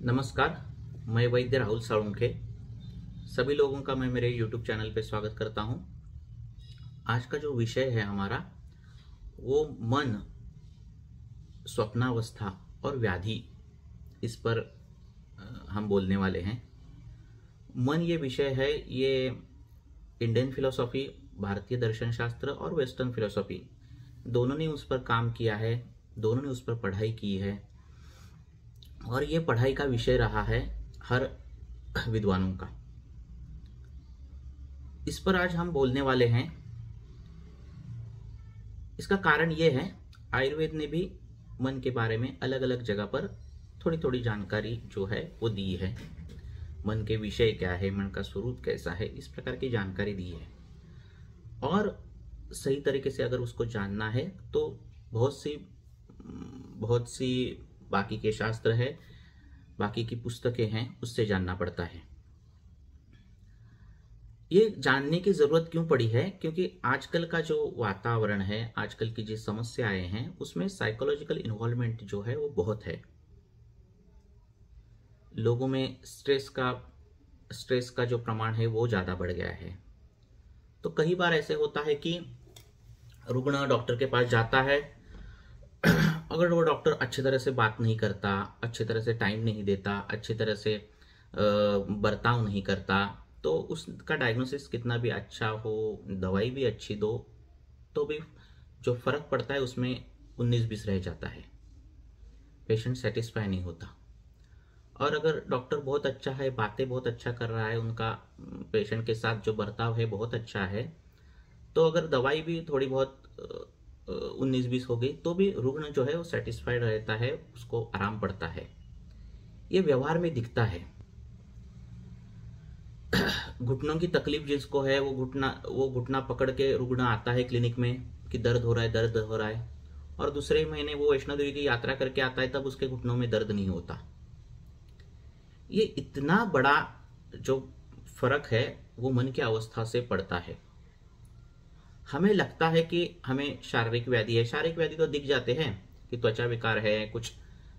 नमस्कार, मैं वैद्य राहुल साळुंखे सभी लोगों का मैं मेरे YouTube चैनल पे स्वागत करता हूं। आज का जो विषय है हमारा वो मन, स्वप्नावस्था और व्याधि, इस पर हम बोलने वाले हैं। मन ये विषय है, ये इंडियन फिलॉसफी, भारतीय दर्शन शास्त्र और वेस्टर्न फिलॉसफी दोनों ने उस पर काम किया है, दोनों ने उस पर पढ़ाई की है और ये पढ़ाई का विषय रहा है हर विद्वानों का। इस पर आज हम बोलने वाले हैं। इसका कारण ये है, आयुर्वेद ने भी मन के बारे में अलग अलग जगह पर थोड़ी थोड़ी जानकारी जो है वो दी है। मन के विषय क्या है, मन का स्वरूप कैसा है, इस प्रकार की जानकारी दी है। और सही तरीके से अगर उसको जानना है तो बहुत सी बाकी के शास्त्र है, बाकी की पुस्तकें हैं, उससे जानना पड़ता है। ये जानने की जरूरत क्यों पड़ी है? क्योंकि आजकल का जो वातावरण है, आजकल की जो समस्याएं हैं, उसमें साइकोलॉजिकल इन्वॉल्वमेंट जो है वो बहुत है। लोगों में स्ट्रेस का जो प्रमाण है वो ज्यादा बढ़ गया है। तो कई बार ऐसे होता है कि रुग्ण डॉक्टर के पास जाता है, अगर वो डॉक्टर अच्छी तरह से बात नहीं करता, अच्छी तरह से टाइम नहीं देता, अच्छी तरह से बर्ताव नहीं करता, तो उसका डायग्नोसिस कितना भी अच्छा हो, दवाई भी अच्छी दो, तो भी जो फर्क पड़ता है उसमें 19-20 रह जाता है। पेशेंट सेटिस्फाई नहीं होता। और अगर डॉक्टर बहुत अच्छा है, बातें बहुत अच्छा कर रहा है, उनका पेशेंट के साथ जो बर्ताव है बहुत अच्छा है, तो अगर दवाई भी थोड़ी बहुत 19-20 हो गई तो भी रुग्ण जो है वो सेटिस्फाइड रहता है, उसको आराम पड़ता है। ये व्यवहार में दिखता है। घुटनों की तकलीफ जिसको है वो घुटना पकड़ के रुग्ण आता है क्लिनिक में कि दर्द हो रहा है, और दूसरे महीने वो वैष्णो देवी की यात्रा करके आता है, तब उसके घुटनों में दर्द नहीं होता। ये इतना बड़ा जो फर्क है वो मन की अवस्था से पड़ता है। हमें लगता है कि हमें शारीरिक व्याधि है, शारीरिक व्याधि तो दिख जाते हैं कि त्वचा विकार है, कुछ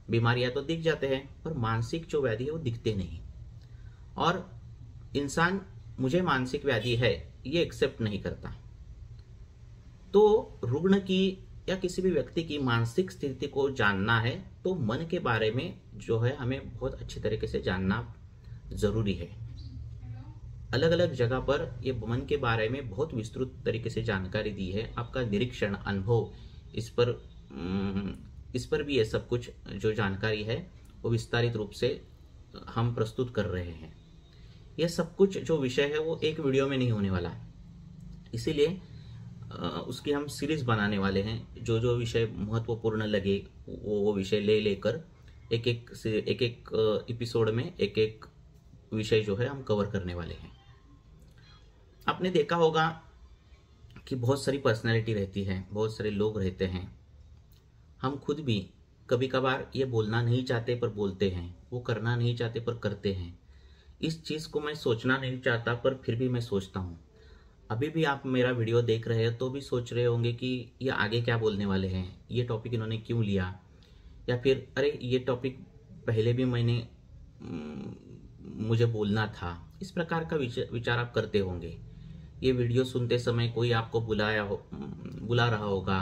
बीमारियां तो दिख जाते हैं, पर मानसिक जो व्याधि है वो दिखते नहीं। और इंसान मुझे मानसिक व्याधि है ये एक्सेप्ट नहीं करता। तो रुग्ण की या किसी भी व्यक्ति की मानसिक स्थिति को जानना है तो मन के बारे में जो है हमें बहुत अच्छी तरीके से जानना जरूरी है। अलग अलग जगह पर ये मन के बारे में बहुत विस्तृत तरीके से जानकारी दी है। आपका निरीक्षण, अनुभव, इस पर भी ये सब कुछ जो जानकारी है वो विस्तारित रूप से हम प्रस्तुत कर रहे हैं। ये सब कुछ जो विषय है वो एक वीडियो में नहीं होने वाला, इसीलिए उसकी हम सीरीज बनाने वाले हैं। जो जो विषय महत्वपूर्ण लगे वो विषय लेकर एक एक एपिसोड में एक एक विषय जो है हम कवर करने वाले हैं। आपने देखा होगा कि बहुत सारी पर्सनैलिटी रहती है, बहुत सारे लोग रहते हैं। हम खुद भी कभी कभार ये बोलना नहीं चाहते पर बोलते हैं, वो करना नहीं चाहते पर करते हैं। इस चीज़ को मैं सोचना नहीं चाहता पर फिर भी मैं सोचता हूँ। अभी भी आप मेरा वीडियो देख रहे हैं तो भी सोच रहे होंगे कि ये आगे क्या बोलने वाले हैं, ये टॉपिक इन्होंने क्यों लिया, या फिर अरे ये टॉपिक पहले भी मुझे बोलना था। इस प्रकार का विचार आप करते होंगे। ये वीडियो सुनते समय कोई आपको बुला रहा होगा,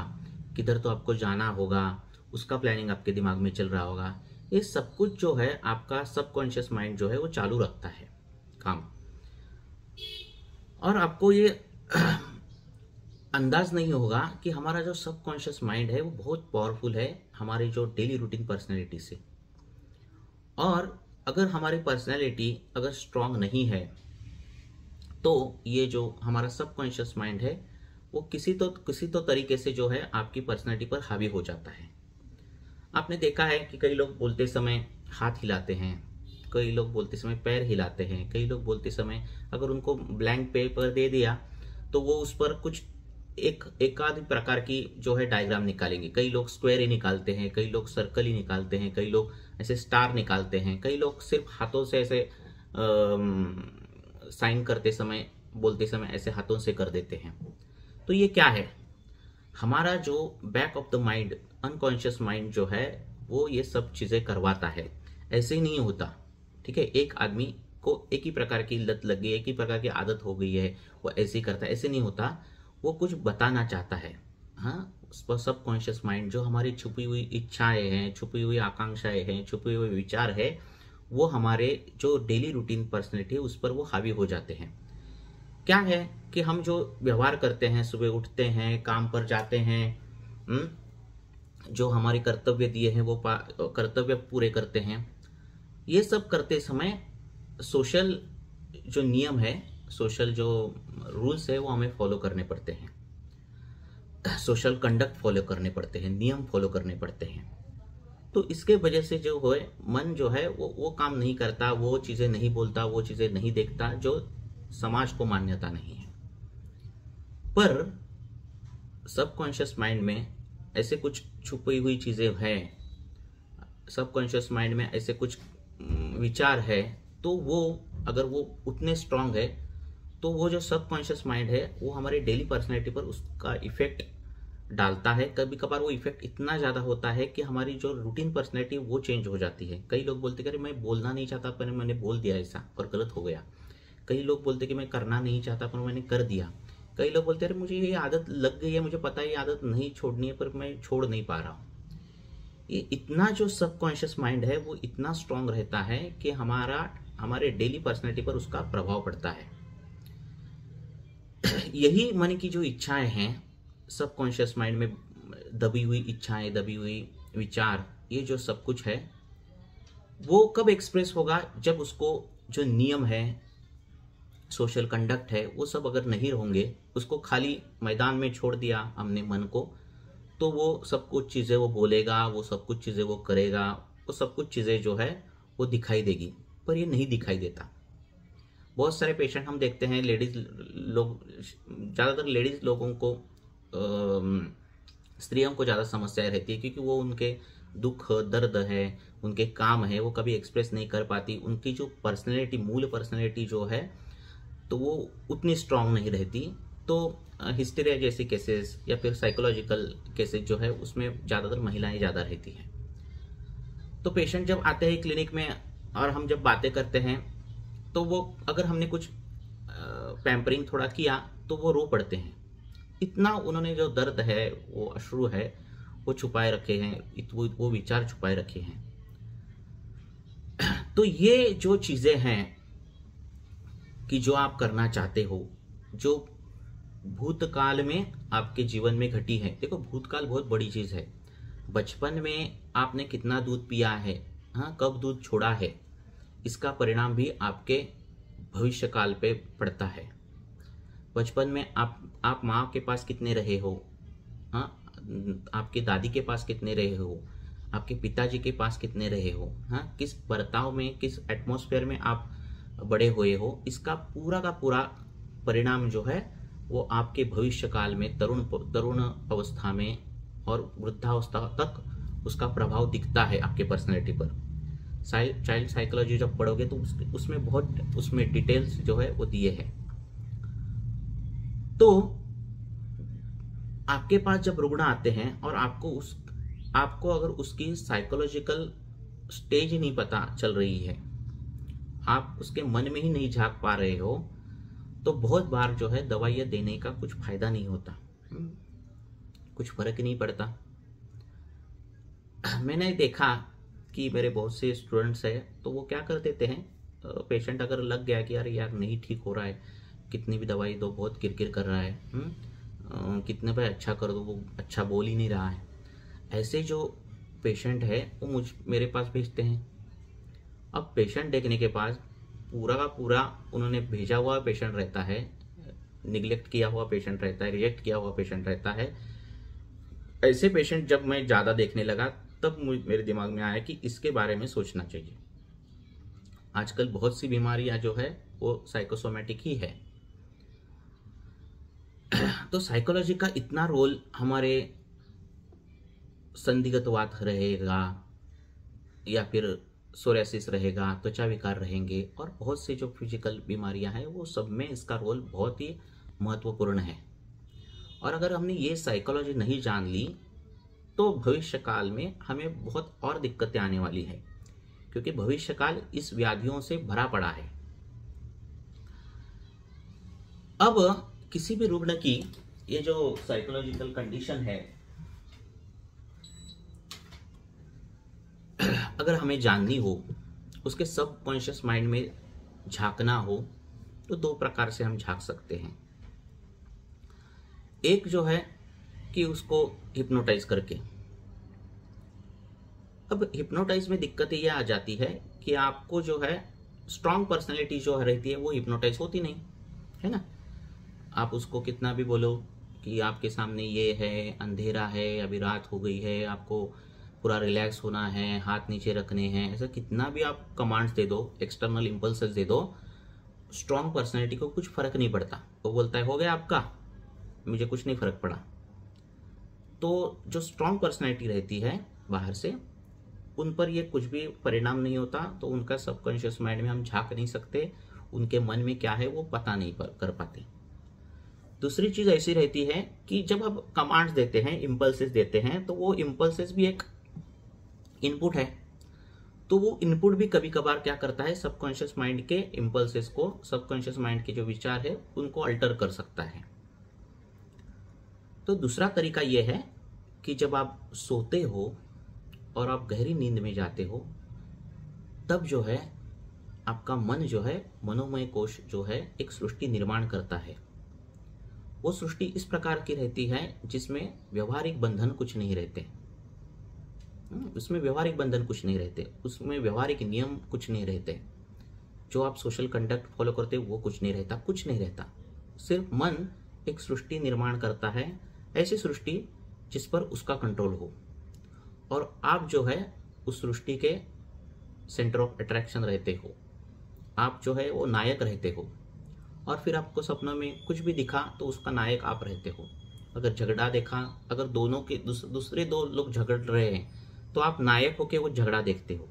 किधर तो आपको जाना होगा, उसका प्लानिंग आपके दिमाग में चल रहा होगा। ये सब कुछ जो है आपका सबकॉन्शियस माइंड जो है वो चालू रखता है काम। और आपको ये अंदाज नहीं होगा कि हमारा जो सबकॉन्शियस माइंड है वो बहुत पावरफुल है हमारी जो डेली रूटीन पर्सनैलिटी से। और अगर हमारी पर्सनैलिटी अगर स्ट्रांग नहीं है तो ये जो हमारा सबकॉन्शियस माइंड है वो किसी तो तरीके से जो है आपकी पर्सनैलिटी पर हावी हो जाता है। आपने देखा है कि कई लोग बोलते समय हाथ हिलाते हैं, कई लोग बोलते समय पैर हिलाते हैं, कई लोग बोलते समय अगर उनको ब्लैंक पेपर दे दिया तो वो उस पर कुछ एक आध प्रकार की जो है डायग्राम निकालेंगे। कई लोग स्क्वायर ही निकालते हैं, कई लोग सर्कल ही निकालते हैं, कई लोग ऐसे स्टार निकालते हैं, कई लोग सिर्फ हाथों से ऐसे साइन करते समय, बोलते समय ऐसे हाथों से कर देते हैं। तो ये क्या है? हमारा जो back of the mind, unconscious mind जो है वो ये सब चीजें करवाता है। ऐसे ही नहीं होता। ठीक है, एक आदमी को एक ही प्रकार की लत लग गई, एक ही प्रकार की आदत हो गई है, वो ऐसे ही करता है, ऐसे नहीं होता। वो कुछ बताना चाहता है। हाँ, सबकॉन्शियस माइंड जो हमारी छुपी हुई इच्छाएं हैं, छुपी हुई आकांक्षाएं हैं, छुपे हुए विचार है, वो हमारे जो डेली रूटीन पर्सनैलिटी है उस पर वो हावी हो जाते हैं। क्या है कि हम जो व्यवहार करते हैं, सुबह उठते हैं, काम पर जाते हैं, जो हमारे कर्तव्य दिए हैं वो कर्तव्य पूरे करते हैं। ये सब करते समय सोशल जो नियम है, सोशल जो रूल्स है वो हमें फॉलो करने पड़ते हैं, सोशल कंडक्ट फॉलो करने पड़ते हैं, नियम फॉलो करने पड़ते हैं। तो इसके वजह से जो है मन जो है वो काम नहीं करता, वो चीज़ें नहीं बोलता, वो चीज़ें नहीं देखता जो समाज को मान्यता नहीं है। पर सबकॉन्शियस माइंड में ऐसे कुछ छुपी हुई चीज़ें हैं, सबकॉन्शियस माइंड में ऐसे कुछ विचार है, तो वो अगर वो उतने स्ट्रांग है तो वो जो सबकॉन्शियस माइंड है वो हमारे डेली पर्सनैलिटी पर उसका इफेक्ट डालता है। कभी कभार वो इफेक्ट इतना ज़्यादा होता है कि हमारी जो रूटीन पर्सनैलिटी वो चेंज हो जाती है। कई लोग बोलते कि मैं बोलना नहीं चाहता पर मैंने बोल दिया ऐसा और गलत हो गया। कई लोग बोलते कि मैं करना नहीं चाहता पर मैंने कर दिया। कई लोग बोलते अरे मुझे ये आदत लग गई है, मुझे पता है ये आदत नहीं छोड़नी है पर मैं छोड़ नहीं पा रहा हूँ। ये इतना जो सबकॉन्शियस माइंड है वो इतना स्ट्रांग रहता है कि हमारे डेली पर्सनैलिटी पर उसका प्रभाव पड़ता है। यही मन की जो इच्छाएं हैं, सबकॉन्शियस माइंड में दबी हुई इच्छाएं, दबी हुई विचार, ये जो सब कुछ है वो कब एक्सप्रेस होगा? जब उसको जो नियम है, सोशल कंडक्ट है, वो सब अगर नहीं होंगे, उसको खाली मैदान में छोड़ दिया हमने मन को, तो वो सब कुछ चीज़ें वो बोलेगा, वो सब कुछ चीज़ें वो करेगा, वो सब कुछ चीज़ें जो है वो दिखाई देगी। पर ये नहीं दिखाई देता। बहुत सारे पेशेंट हम देखते हैं, लेडीज लोग, ज़्यादातर लेडीज लोगों को, स्त्रियों को ज़्यादा समस्याएं रहती है क्योंकि वो उनके दुख दर्द है, उनके काम है, वो कभी एक्सप्रेस नहीं कर पाती। उनकी जो पर्सनैलिटी, मूल पर्सनैलिटी जो है तो वो उतनी स्ट्रांग नहीं रहती। तो हिस्टीरिया जैसी केसेस या फिर साइकोलॉजिकल केसेस जो है उसमें ज़्यादातर महिलाएं ज़्यादा रहती हैं। तो पेशेंट जब आते हैं क्लिनिक में और हम जब बातें करते हैं तो वो अगर हमने कुछ पैम्परिंग थोड़ा किया तो वो रो पड़ते हैं। इतना उन्होंने जो दर्द है, वो अश्रु है, वो छुपाए रखे हैं, वो विचार छुपाए रखे हैं। तो ये जो चीज़ें हैं कि जो आप करना चाहते हो, जो भूतकाल में आपके जीवन में घटी है। देखो, भूतकाल बहुत बड़ी चीज़ है। बचपन में आपने कितना दूध पिया है, हाँ, कब दूध छोड़ा है, इसका परिणाम भी आपके भविष्य काल पे पड़ता है। बचपन में आप माँ के पास कितने रहे हो, हाँ, आपके दादी के पास कितने रहे हो, आपके पिताजी के पास कितने रहे हो, हाँ, किस बर्ताव में, किस एटमॉस्फेयर में आप बड़े हुए हो, इसका पूरा का पूरा परिणाम जो है वो आपके भविष्य काल में, तरुण अवस्था में और वृद्धावस्था तक उसका प्रभाव दिखता है आपके पर्सनैलिटी पर। चाइल्ड साइकोलॉजी जब पढ़ोगे तो उसमें बहुत उसमें डिटेल्स जो है वो दिए हैं। तो आपके पास जब रुग्ण आते हैं और आपको अगर उसकी साइकोलॉजिकल स्टेज ही नहीं पता चल रही है, आप उसके मन में ही नहीं झांक पा रहे हो, तो बहुत बार जो है दवाइयाँ देने का कुछ फायदा नहीं होता, कुछ फर्क ही नहीं पड़ता। मैंने देखा कि मेरे बहुत से स्टूडेंट्स हैं तो वो क्या कर देते हैं, पेशेंट अगर लग गया कि यार नहीं ठीक हो रहा है, कितनी भी दवाई दो, बहुत किरकिर कर रहा है, कितने पे अच्छा कर दो, वो अच्छा बोल ही नहीं रहा है, ऐसे जो पेशेंट है वो मेरे पास भेजते हैं। अब पेशेंट देखने के पास पूरा का पूरा उन्होंने भेजा हुआ पेशेंट रहता है, निगलेक्ट किया हुआ पेशेंट रहता है, रिजेक्ट किया हुआ पेशेंट रहता है। ऐसे पेशेंट जब मैं ज़्यादा देखने लगा तब मेरे दिमाग में आया कि इसके बारे में सोचना चाहिए। आजकल बहुत सी बीमारियां जो है वो साइकोसोमेटिक ही है। तो साइकोलॉजी का इतना रोल हमारे संदिग्धवात रहेगा या फिर सोरियासिस रहेगा, त्वचा विकार रहेंगे और बहुत से जो फिजिकल बीमारियां हैं वो सब में इसका रोल बहुत ही महत्वपूर्ण है। और अगर हमने ये साइकोलॉजी नहीं जान ली तो भविष्य काल में हमें बहुत और दिक्कतें आने वाली है, क्योंकि भविष्यकाल इस व्याधियों से भरा पड़ा है। अब किसी भी रुग्ण की ये जो साइकोलॉजिकल कंडीशन है, अगर हमें जाननी हो, उसके सबकॉन्शियस माइंड में झांकना हो, तो दो प्रकार से हम झांक सकते हैं। एक जो है कि उसको हिप्नोटाइज करके। अब हिप्नोटाइज में दिक्कत ये आ जाती है कि आपको जो है स्ट्रांग पर्सनैलिटी जो रहती है वो हिप्नोटाइज होती नहीं है ना। आप उसको कितना भी बोलो कि आपके सामने ये है, अंधेरा है, अभी रात हो गई है, आपको पूरा रिलैक्स होना है, हाथ नीचे रखने हैं, ऐसा कितना भी आप कमांड्स दे दो, एक्सटर्नल इम्पल्सेस दे दो, स्ट्रांग पर्सनैलिटी को कुछ फर्क नहीं पड़ता। वो बोलता है हो गया आपका, मुझे कुछ नहीं फर्क पड़ा। तो जो स्ट्रांग पर्सनैलिटी रहती है बाहर से, उन पर ये कुछ भी परिणाम नहीं होता, तो उनका सबकॉन्शियस माइंड में हम झांक नहीं सकते, उनके मन में क्या है वो पता नहीं कर पाते। दूसरी चीज ऐसी रहती है कि जब आप कमांड्स देते हैं, इम्पल्सेस देते हैं, तो वो इम्पल्सेस भी एक इनपुट है। तो वो इनपुट भी कभी कभार क्या करता है, सबकॉन्शियस माइंड के इम्पल्सेस को, सबकॉन्शियस माइंड के जो विचार है उनको अल्टर कर सकता है। तो दूसरा तरीका यह है कि जब आप सोते हो और आप गहरी नींद में जाते हो, तब जो है आपका मन जो है, मनोमय कोश जो है, एक सृष्टि निर्माण करता है। वो सृष्टि इस प्रकार की रहती है जिसमें व्यवहारिक बंधन कुछ नहीं रहते, उसमें व्यवहारिक बंधन कुछ नहीं रहते, उसमें व्यवहारिक नियम कुछ नहीं रहते, जो आप सोशल कंडक्ट फॉलो करते हो वो कुछ नहीं रहता, कुछ नहीं रहता। सिर्फ मन एक सृष्टि निर्माण करता है, ऐसी सृष्टि जिस पर उसका कंट्रोल हो, और आप जो है उस सृष्टि के सेंटर ऑफ अट्रैक्शन रहते हो, आप जो है वो नायक रहते हो। और फिर आपको सपनों में कुछ भी दिखा तो उसका नायक आप रहते हो। अगर झगड़ा देखा, अगर दोनों के दूसरे दो लोग झगड़ रहे हैं, तो आप नायक होके वो झगड़ा देखते हो।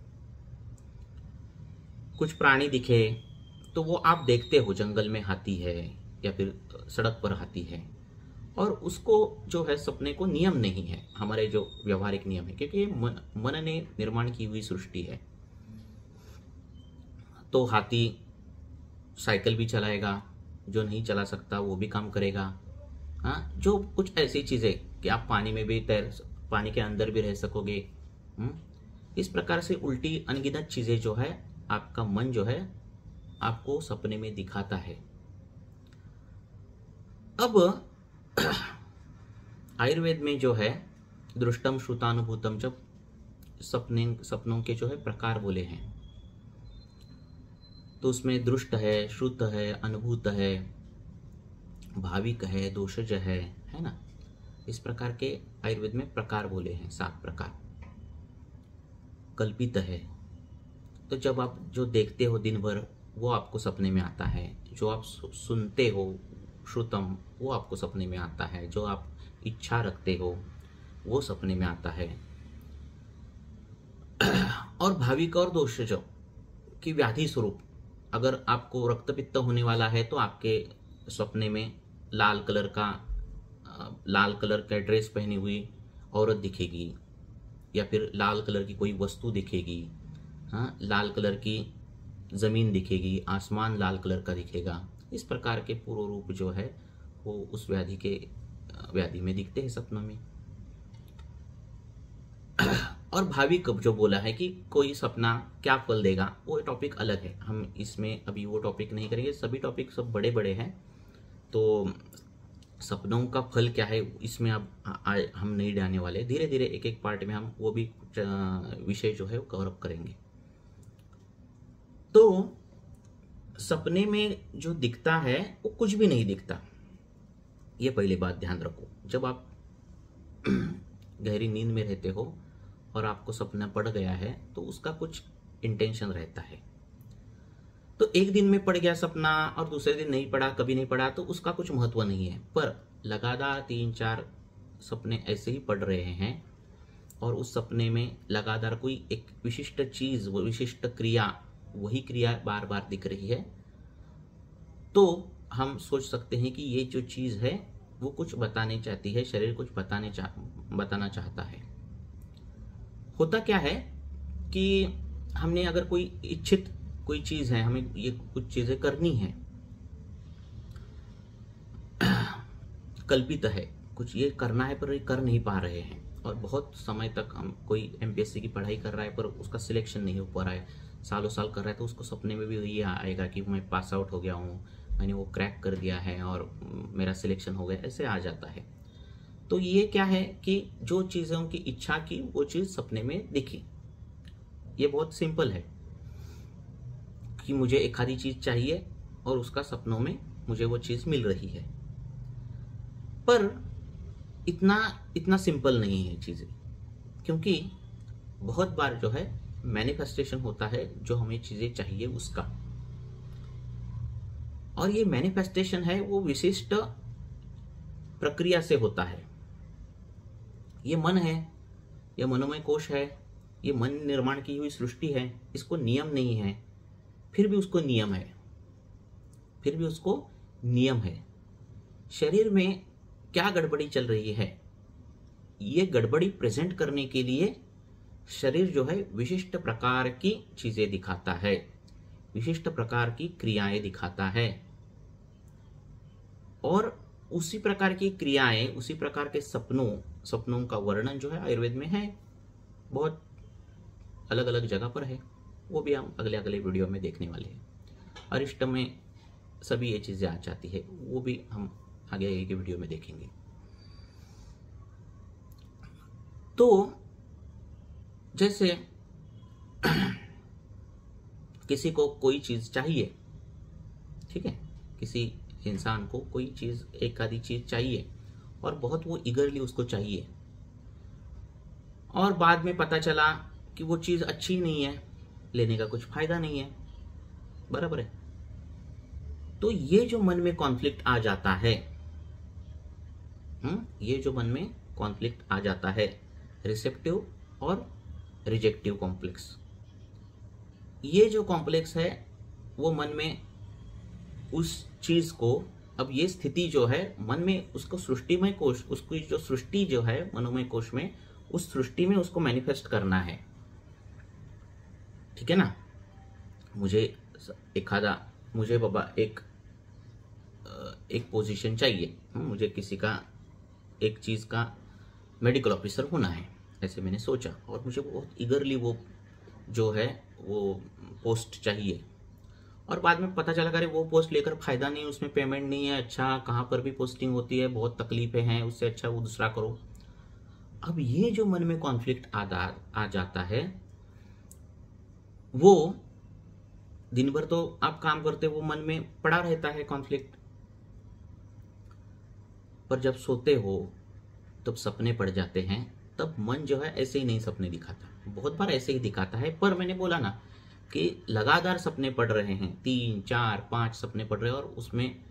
कुछ प्राणी दिखे तो वो आप देखते हो, जंगल में हाथी है या फिर सड़क पर हाथी है, और उसको जो है सपने को नियम नहीं है, हमारे जो व्यवहारिक नियम है, क्योंकि मन ने निर्माण की हुई सृष्टि है। तो हाथी साइकिल भी चलाएगा, जो नहीं चला सकता वो भी काम करेगा। हाँ, जो कुछ ऐसी चीजें कि आप पानी में भी पानी के अंदर भी रह सकोगे। इस प्रकार से उल्टी अनगिनत चीजें जो है आपका मन जो है आपको सपने में दिखाता है। अब आयुर्वेद में जो है दृष्टम श्रुतानुभूतम, जब सपनों के जो है प्रकार बोले हैं, तो उसमें दृष्ट है, श्रुत है, अनुभूत है, भाविक है, दोषज है ना। इस प्रकार के आयुर्वेद में प्रकार बोले हैं, 7 प्रकार। कल्पित है, तो जब आप जो देखते हो दिन भर वो आपको सपने में आता है, जो आप सुनते हो श्रुतम वो आपको सपने में आता है, जो आप इच्छा रखते हो वो सपने में आता है। और भाविक और दोषज की व्याधि स्वरूप, अगर आपको रक्तपित्त होने वाला है तो आपके सपने में लाल कलर का ड्रेस पहनी हुई औरत दिखेगी, या फिर लाल कलर की कोई वस्तु दिखेगी। हाँ, लाल कलर की जमीन दिखेगी, आसमान लाल कलर का दिखेगा। इस प्रकार के पूर्व रूप जो है वो उस व्याधि में दिखते हैं सपनों में। और भाविक जो बोला है कि कोई सपना क्या फल देगा, वो टॉपिक अलग है, हम इसमें अभी वो टॉपिक नहीं करेंगे। सभी टॉपिक सब बड़े बड़े हैं, तो सपनों का फल क्या है इसमें अब हम नहीं जाने वाले। धीरे धीरे एक एक पार्ट में हम वो भी विषय जो है वो कवर अप करेंगे। तो सपने में जो दिखता है वो कुछ भी नहीं दिखता, ये पहली बात ध्यान रखो। जब आप गहरी नींद में रहते हो और आपको सपना पड़ गया है तो उसका कुछ इंटेंशन रहता है। तो एक दिन में पड़ गया सपना और दूसरे दिन नहीं पड़ा, कभी नहीं पड़ा, तो उसका कुछ महत्व नहीं है। पर लगातार 3-4 सपने ऐसे ही पड़ रहे हैं और उस सपने में लगातार कोई एक विशिष्ट चीज, वो विशिष्ट क्रिया, वही क्रिया बार बार दिख रही है, तो हम सोच सकते हैं कि ये जो चीज है वो कुछ बताने चाहती है, शरीर कुछ बताना चाहता है। होता क्या है कि हमने अगर कोई इच्छित कोई चीज है, हमें ये कुछ चीजें करनी है, कल्पित है, कुछ ये करना है पर ये कर नहीं पा रहे हैं, और बहुत समय तक हम कोई एमपीएससी की पढ़ाई कर रहा है पर उसका सिलेक्शन नहीं हो पा रहा है, सालों साल कर रहा है, तो उसको सपने में भी ये आएगा कि मैं पास आउट हो गया हूँ, मैंने वो क्रैक कर दिया है और मेरा सिलेक्शन हो गया, ऐसे आ जाता है। तो ये क्या है कि जो चीज़ों की इच्छा की वो चीज़ सपने में दिखी। ये बहुत सिंपल है कि मुझे एक आधी चीज़ चाहिए और उसका सपनों में मुझे वो चीज़ मिल रही है, पर इतना सिंपल नहीं है चीज़ें, क्योंकि बहुत बार जो है मैनिफेस्टेशन होता है जो हमें चीज़ें चाहिए उसका, और ये मैनिफेस्टेशन है वो विशिष्ट प्रक्रिया से होता है। ये मन है, ये मनोमय कोश है, ये मन निर्माण की हुई सृष्टि है, इसको नियम नहीं है, फिर भी उसको नियम है, फिर भी उसको नियम है। शरीर में क्या गड़बड़ी चल रही है, ये गड़बड़ी प्रेजेंट करने के लिए शरीर जो है विशिष्ट प्रकार की चीजें दिखाता है, विशिष्ट प्रकार की क्रियाएं दिखाता है, और उसी प्रकार की क्रियाएं, उसी प्रकार के सपनों का वर्णन जो है आयुर्वेद में है, बहुत अलग अलग जगह पर है, वो भी हम अगले अगले वीडियो में देखने वाले हैं। अरिष्ट में सभी ये चीजें आ जाती है, वो भी हम आगे के वीडियो में देखेंगे। तो जैसे किसी को कोई चीज चाहिए, ठीक है, किसी इंसान को कोई चीज, एक आधी चीज चाहिए और बहुत वो ईगरली उसको चाहिए, और बाद में पता चला कि वो चीज अच्छी नहीं है, लेने का कुछ फायदा नहीं है, बराबर है। तो ये जो मन में कॉन्फ्लिक्ट आ जाता है, ये जो मन में कॉन्फ्लिक्ट आ जाता है, रिसेप्टिव और रिजेक्टिव कॉम्प्लेक्स, ये जो कॉम्प्लेक्स है वो मन में उस चीज को, अब ये स्थिति जो है मन में, उसको सृष्टिमय कोश, उसकी जो सृष्टि जो है मनोमय कोश में, उस सृष्टि में उसको मैनिफेस्ट करना है, ठीक है ना। मुझे बाबा एक पोजीशन चाहिए, मुझे किसी का एक चीज का मेडिकल ऑफिसर होना है, ऐसे मैंने सोचा, और मुझे बहुत ईगरली वो जो है वो पोस्ट चाहिए, और बाद में पता चला अरे वो पोस्ट लेकर फायदा नहीं, उसमें पेमेंट नहीं है, अच्छा कहाँ पर भी पोस्टिंग होती है, बहुत तकलीफें हैं, उससे अच्छा वो दूसरा करो। अब ये जो मन में कॉन्फ्लिक्ट आ जाता है, वो दिन भर तो आप काम करते, वो मन में पड़ा रहता है कॉन्फ्लिक्ट, पर जब सोते हो तब सपने पड़ जाते हैं, तब मन जो है ऐसे ही नहीं सपने दिखाता, बहुत बार ऐसे ही दिखाता है, पर मैंने बोला ना कि लगातार सपने पड़ रहे हैं, 3, 4, 5 सपने पड़ रहे हैं, और उसमें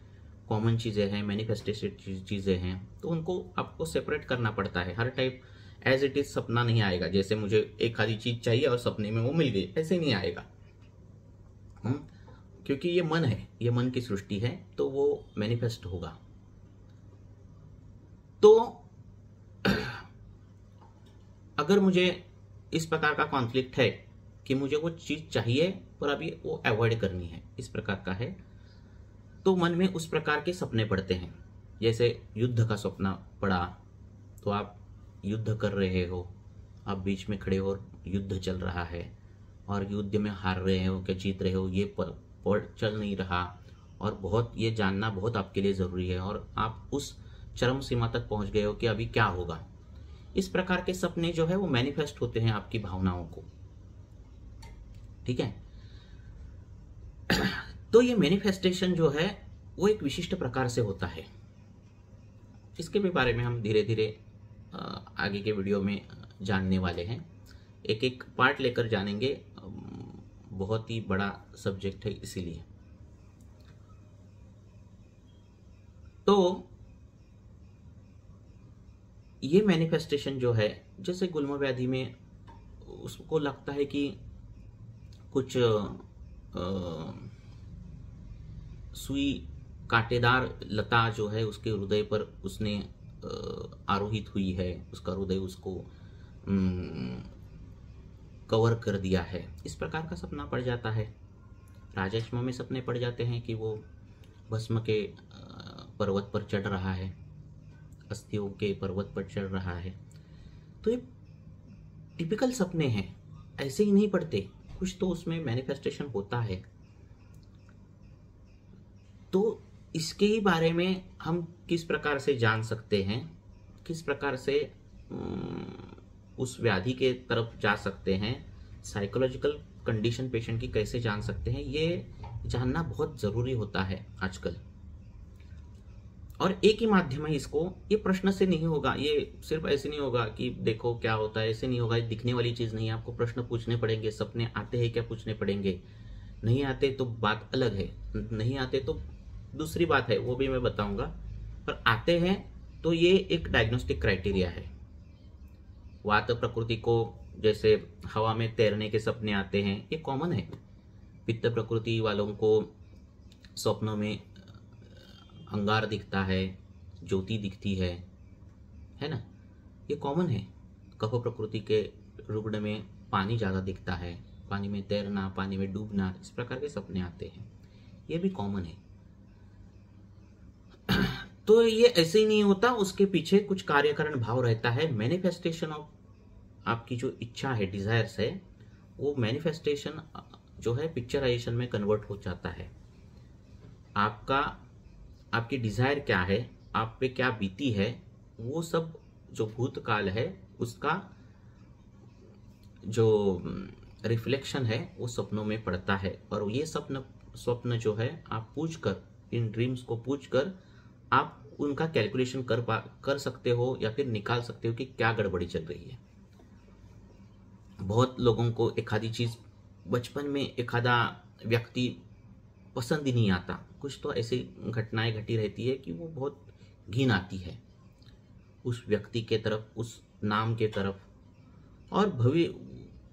कॉमन चीजें हैं, मैनिफेस्टेशन चीजें हैं, तो उनको आपको सेपरेट करना पड़ता है। हर टाइप एज इट इज सपना नहीं आएगा, जैसे मुझे एक आधी चीज चाहिए और सपने में वो मिल गई, ऐसे नहीं आएगा, क्योंकि ये मन है, ये मन की सृष्टि है, तो वो मैनिफेस्ट होगा। तो अगर मुझे इस प्रकार का कॉन्फ्लिक्ट है कि मुझे वो चीज चाहिए पर अभी वो अवॉइड करनी है, इस प्रकार का है, तो मन में उस प्रकार के सपने पड़ते हैं। जैसे युद्ध का सपना पड़ा, तो आप युद्ध कर रहे हो, आप बीच में खड़े हो, युद्ध चल रहा है, और युद्ध में हार रहे हो क्या जीत रहे हो ये चल नहीं रहा, और बहुत ये जानना बहुत आपके लिए जरूरी है, और आप उस चरम सीमा तक पहुंच गए हो कि अभी क्या होगा। इस प्रकार के सपने जो है वो मैनिफेस्ट होते हैं आपकी भावनाओं को, ठीक है। तो ये मैनिफेस्टेशन जो है वो एक विशिष्ट प्रकार से होता है, इसके भी बारे में हम धीरे धीरे आगे के वीडियो में जानने वाले हैं, एक एक पार्ट लेकर जानेंगे, बहुत ही बड़ा सब्जेक्ट है इसीलिए। तो ये मैनिफेस्टेशन जो है, जैसे गुल्म व्याधि में उसको लगता है कि कुछ सुई कांटेदार लता जो है उसके हृदय पर उसने आरोहित हुई है, उसका हृदय उसको कवर कर दिया है, इस प्रकार का सपना पड़ जाता है। राजश्मा में सपने पड़ जाते हैं कि वो भस्म के पर्वत पर चढ़ रहा है, अस्थियों के पर्वत पर चढ़ रहा है। तो ये टिपिकल सपने हैं, ऐसे ही नहीं पड़ते, कुछ तो उसमें मैनिफेस्टेशन होता है। तो इसके ही बारे में हम किस प्रकार से जान सकते हैं, किस प्रकार से उस व्याधि के तरफ जा सकते हैं, साइकोलॉजिकल कंडीशन पेशेंट की कैसे जान सकते हैं, ये जानना बहुत ज़रूरी होता है आजकल। और एक ही माध्यम है इसको, ये प्रश्न से नहीं होगा, ये सिर्फ ऐसे नहीं होगा कि देखो क्या होता है, ऐसे नहीं होगा, ये दिखने वाली चीज़ नहीं है। आपको प्रश्न पूछने पड़ेंगे, सपने आते हैं क्या पूछने पड़ेंगे, नहीं आते तो बात अलग है, नहीं आते तो दूसरी बात है, वो भी मैं बताऊंगा। पर आते हैं तो ये एक डायग्नोस्टिक क्राइटेरिया है। वात प्रकृति को जैसे हवा में तैरने के सपने आते हैं, ये कॉमन है। पित्त प्रकृति वालों को स्वप्नों में अंगार दिखता है, ज्योति दिखती है ना, ये कॉमन है। कफ प्रकृति के रुग्ण में पानी ज़्यादा दिखता है, पानी में तैरना, पानी में डूबना, इस प्रकार के सपने आते हैं, ये भी कॉमन है। तो ये ऐसे ही नहीं होता, उसके पीछे कुछ कार्यकारण भाव रहता है। मैनिफेस्टेशन ऑफ आपकी जो इच्छा है, डिजायर्स है, वो मैनिफेस्टेशन जो है पिक्चराइजेशन में कन्वर्ट हो जाता है। आपकी डिजायर क्या है, आप पे क्या बीती है, वो सब जो भूतकाल है उसका जो रिफ्लेक्शन है वो सपनों में पड़ता है। और ये स्वप्न जो है आप पूछकर, इन ड्रीम्स को पूछकर आप उनका कैलकुलेशन कर सकते हो या फिर निकाल सकते हो कि क्या गड़बड़ी चल रही है। बहुत लोगों को एक आधी चीज बचपन में, एक आधा व्यक्ति पसंद ही नहीं आता, कुछ तो ऐसी घटनाएं घटी रहती है कि वो बहुत घिन आती है उस व्यक्ति के तरफ, उस नाम के तरफ। और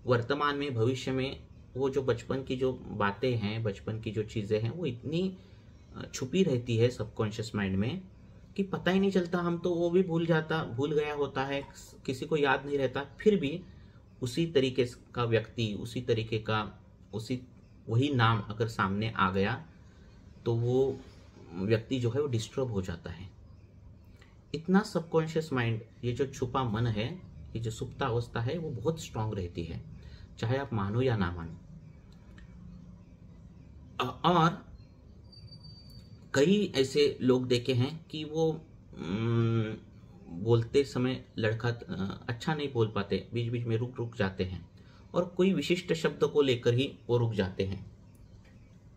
वर्तमान में, भविष्य में वो जो बचपन की जो बातें हैं, बचपन की जो चीज़ें हैं, वो इतनी छुपी रहती है सबकॉन्शियस माइंड में कि पता ही नहीं चलता। हम तो वो भी भूल गया होता है, किसी को याद नहीं रहता, फिर भी उसी तरीके का व्यक्ति, उसी तरीके का वही नाम अगर सामने आ गया तो वो व्यक्ति जो है वो डिस्टर्ब हो जाता है। इतना सबकॉन्शियस माइंड, ये जो छुपा मन है, ये जो सुप्त अवस्था है, वो बहुत स्ट्रांग रहती है, चाहे आप मानो या ना मानो। और कई ऐसे लोग देखे हैं कि वो बोलते समय लड़का अच्छा नहीं बोल पाते, बीच बीच में रुक जाते हैं, और कोई विशिष्ट शब्द को लेकर ही वो रुक जाते हैं,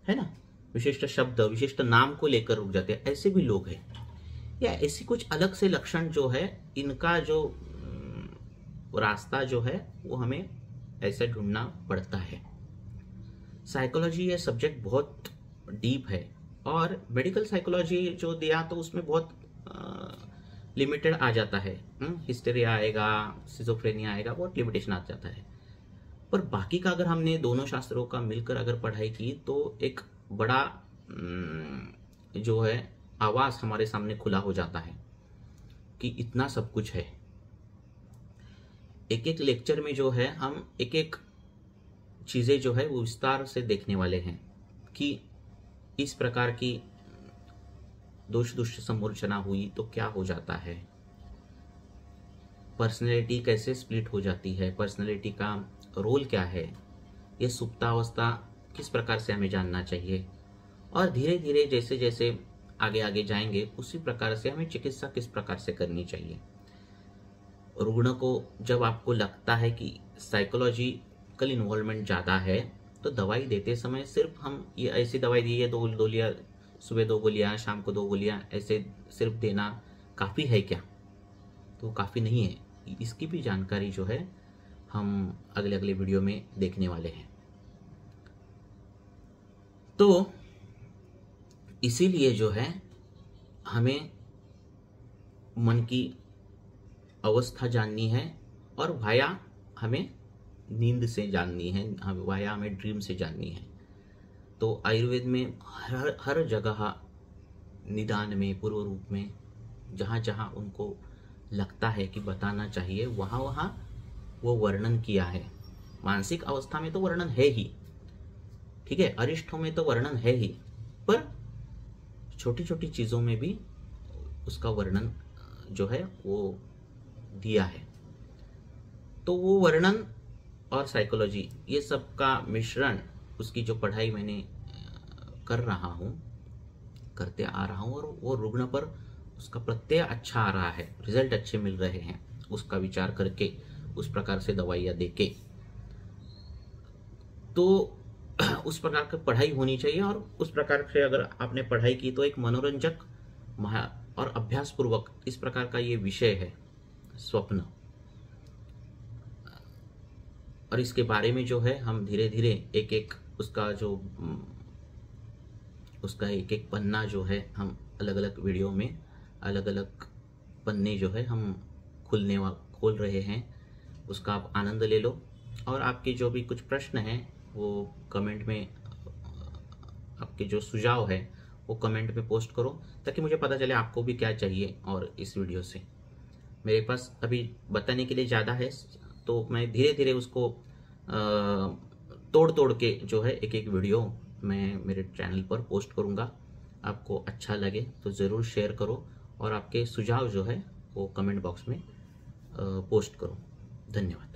है ना, विशिष्ट शब्द, विशिष्ट नाम को लेकर रुक जाते हैं। ऐसे भी लोग हैं, या ऐसी कुछ अलग से लक्षण जो है, इनका जो रास्ता जो है वो हमें ऐसे ढूंढना पड़ता है। साइकोलॉजी ये सब्जेक्ट बहुत डीप है, और मेडिकल साइकोलॉजी जो दिया तो उसमें बहुत लिमिटेड आ जाता है। हिस्टेरिया आएगा, सिजोफ्रेनिया आएगा, बहुत लिमिटेशन आ जाता है। पर बाकी का अगर हमने दोनों शास्त्रों का मिलकर अगर पढ़ाई की तो एक बड़ा जो है आवाज हमारे सामने खुला हो जाता है कि इतना सब कुछ है। एक एक लेक्चर में जो है हम एक एक चीजें जो है वो विस्तार से देखने वाले हैं कि इस प्रकार की दोष दुष्ट समूर्छना हुई तो क्या हो जाता है, पर्सनैलिटी कैसे स्प्लिट हो जाती है, पर्सनैलिटी का रोल क्या है, ये सुप्तावस्था किस प्रकार से हमें जानना चाहिए, और धीरे धीरे जैसे जैसे आगे आगे जाएंगे उसी प्रकार से हमें चिकित्सा किस प्रकार से करनी चाहिए। रुग्ण को जब आपको लगता है कि साइकोलॉजिकल इन्वॉल्वमेंट ज़्यादा है तो दवाई देते समय सिर्फ हम ये ऐसी दवाई दी है, दो गोलियाँ सुबह, 2 गोलियाँ शाम को, 2 गोलियाँ ऐसे सिर्फ देना काफ़ी है क्या? तो काफ़ी नहीं है। इसकी भी जानकारी जो है हम अगले अगले वीडियो में देखने वाले हैं। तो इसीलिए जो है हमें मन की अवस्था जाननी है, और वाया हमें नींद से जाननी है, वाया हमें ड्रीम से जाननी है। तो आयुर्वेद में हर जगह निदान में, पूर्व रूप में, जहाँ जहाँ उनको लगता है कि बताना चाहिए, वहाँ वहाँ वो वर्णन किया है मानसिक अवस्था में तो वर्णन है ही, ठीक है, अरिष्टों में तो वर्णन है ही, पर छोटी छोटी चीजों में भी उसका वर्णन जो है वो दिया है। तो वो वर्णन और साइकोलॉजी, ये सब का मिश्रण, उसकी जो पढ़ाई मैंने कर रहा हूँ, करते आ रहा हूँ, और वो रुग्ण पर उसका प्रत्यय अच्छा आ रहा है, रिजल्ट अच्छे मिल रहे हैं, उसका विचार करके उस प्रकार से दवाइयाँ देके, तो उस प्रकार की पढ़ाई होनी चाहिए। और उस प्रकार से अगर आपने पढ़ाई की तो एक मनोरंजक और अभ्यास पूर्वक, इस प्रकार का ये विषय है स्वप्न, और इसके बारे में जो है हम धीरे धीरे एक एक उसका एक एक पन्ना जो है हम अलग अलग वीडियो में अलग अलग पन्ने जो है हम खोल रहे हैं, उसका आप आनंद ले लो। और आपके जो भी कुछ प्रश्न हैं वो कमेंट में, आपके जो सुझाव है वो कमेंट में पोस्ट करो, ताकि मुझे पता चले आपको भी क्या चाहिए। और इस वीडियो से मेरे पास अभी बताने के लिए ज़्यादा है, तो मैं धीरे धीरे उसको तोड़ तोड़ के जो है एक एक वीडियो मैं मेरे चैनल पर पोस्ट करूँगा। आपको अच्छा लगे तो ज़रूर शेयर करो, और आपके सुझाव जो है वो कमेंट बॉक्स में पोस्ट करो। धन्यवाद।